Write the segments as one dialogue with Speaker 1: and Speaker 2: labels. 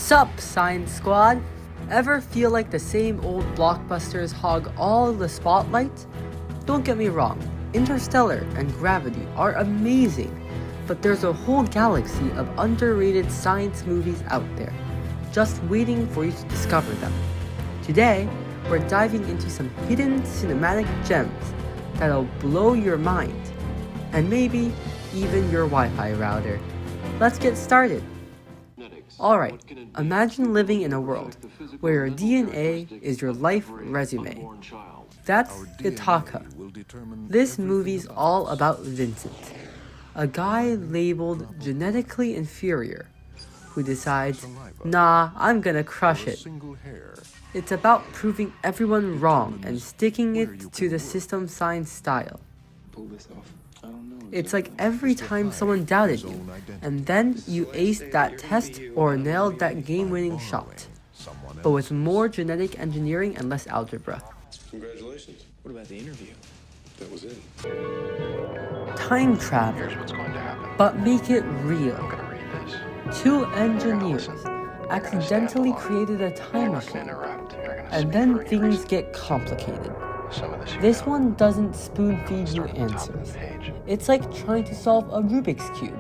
Speaker 1: Sup, Science Squad? Ever feel like the same old blockbusters hog all the spotlight? Don't get me wrong, Interstellar and Gravity are amazing, but there's a whole galaxy of underrated science movies out there, just waiting for you to discover them. Today, we're diving into some hidden cinematic gems that'll blow your mind, and maybe even your Wi-Fi router. Let's get started. Alright, imagine living in a world where your DNA is your life resume. That's Gattaca. This movie's all about Vincent, a guy labeled genetically inferior, who decides, nah, I'm gonna crush it. It's about proving everyone wrong and sticking it to the system science style. It's like every time someone doubted you, and then you aced that test or nailed that game-winning shot, but with more genetic engineering and less algebra.
Speaker 2: Congratulations. What about the interview? That was it.
Speaker 1: Time travel,
Speaker 3: Here's what's going to happen.
Speaker 1: but make it real.
Speaker 3: I'm going to read this.
Speaker 1: Two engineers accidentally created a time machine, and then things get complicated. This one doesn't spoon-feed you answers. It's like trying to solve a Rubik's Cube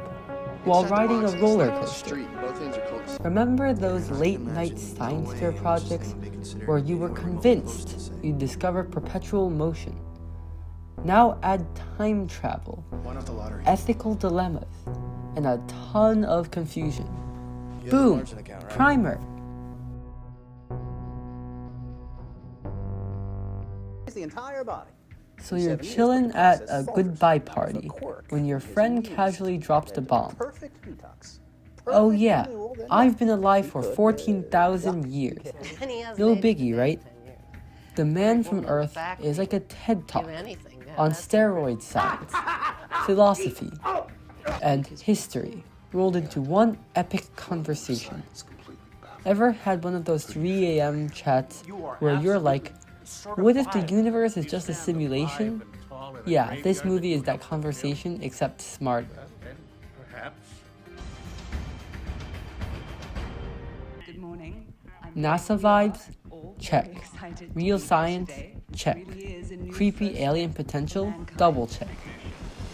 Speaker 1: while riding a roller coaster. Remember those late-night science fair projects where you were convinced you'd discover perpetual motion? Now add time travel, ethical dilemmas, and a ton of confusion. Boom! Primer!
Speaker 4: The entire body.
Speaker 1: So you're chillin' at a goodbye party when your friend casually drops the bomb. Oh yeah, I've been alive for 14,000 years. No biggie, right? The man from Earth is like a TED Talk on steroid science, philosophy, and history rolled into one epic conversation. Ever had one of those 3 a.m. chats where you're like, what if the universe is just a simulation? Yeah, this movie is that conversation, except smart.
Speaker 5: Good morning.
Speaker 1: NASA vibes? Check. Real science? Check. Creepy alien potential? Double check.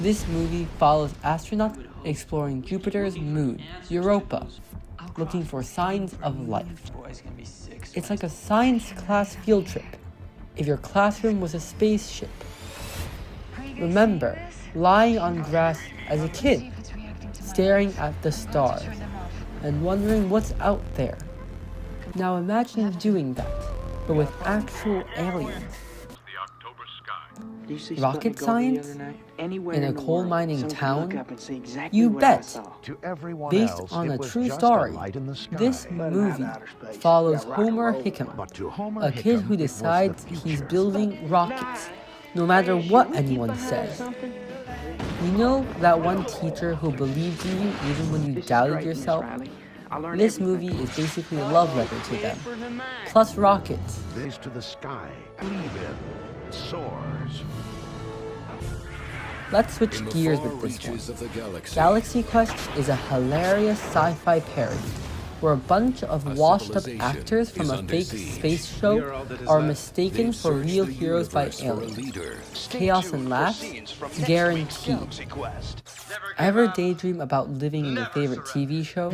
Speaker 1: This movie follows astronauts exploring Jupiter's moon, Europa, looking for signs of life. It's like a science class field trip if your classroom was a spaceship. Remember, lying on grass as a kid, staring at the stars, and wondering what's out there. Now imagine doing that, but with actual aliens. Rocket science? In a coal mining town? You bet! Based on a true story, this movie follows Homer Hickam, a kid who decides he's building rockets, no matter what anyone says. You know that one teacher who believed in you even when you doubted yourself? This movie is basically a love letter to them, plus rockets.
Speaker 6: Raise to the sky, believe in, soars.
Speaker 1: Let's switch gears with this one. Galaxy Quest is a hilarious sci-fi parody where a bunch of washed-up actors from a fake space show are mistaken for real heroes by aliens. Chaos and laughs? Guaranteed. Ever daydream about living in your favorite TV show?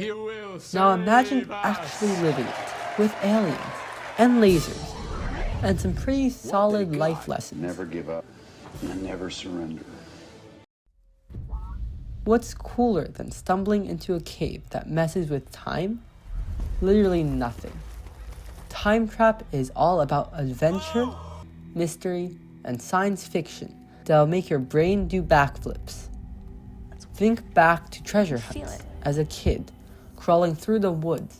Speaker 1: Now imagine actually living it, with aliens, and lasers, and some pretty solid life lessons.
Speaker 7: Never give up and never surrender.
Speaker 1: What's cooler than stumbling into a cave that messes with time? Literally nothing. Time Trap is all about adventure, mystery, and science fiction that'll make your brain do backflips. Think back to treasure hunts as a kid, crawling through the woods,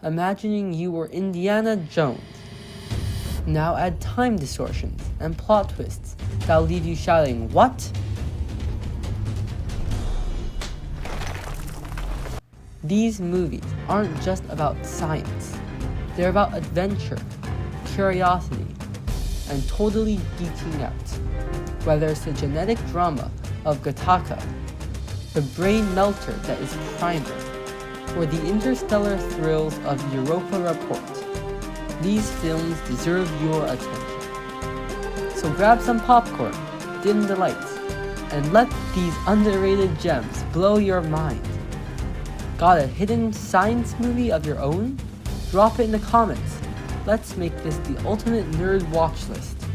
Speaker 1: imagining you were Indiana Jones. Now add time distortions and plot twists that'll leave you shouting, "What?" These movies aren't just about science. They're about adventure, curiosity, and totally geeking out. Whether it's the genetic drama of Gattaca, the brain melter that is Primer, for the interstellar thrills of Europa Report. These films deserve your attention. So grab some popcorn, dim the lights, and let these underrated gems blow your mind. Got a hidden science movie of your own? Drop it in the comments. Let's make this the ultimate nerd watch list.